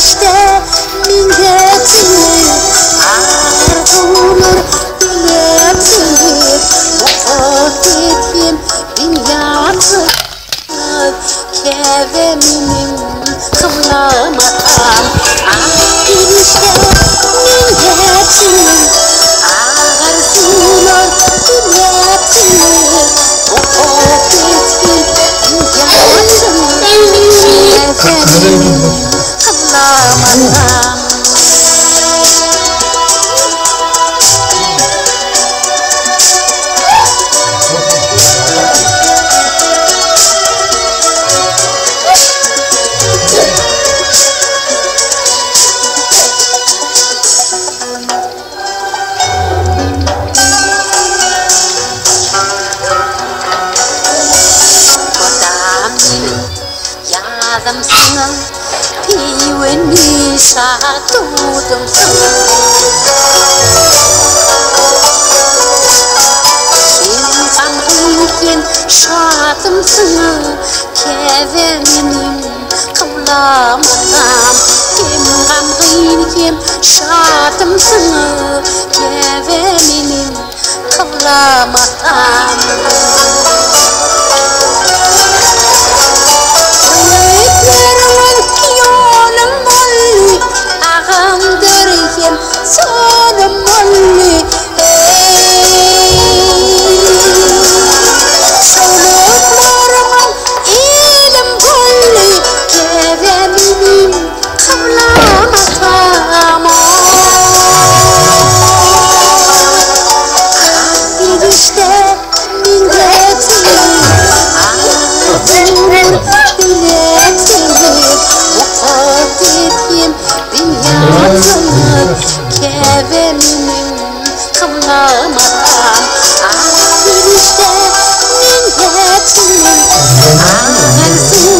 işte milletini arzular milletini vefat etken dünyası keveminim kıvlamatam işte milletini arzular milletini vefat etken dünyası keveminim kıvlamatam. Yadım sana piweni satudum sana Kimkan hıyken şadım sana keveminim kıvlamatam Kimkan hıyken şadım sana keveminim kıvlamatam Sonum molli soluklarımın ilim golli keveminim kıvlamatam işte milletini arzular milletini vefat etken dünyasını keveminim kıvlamatam işte milletini arzular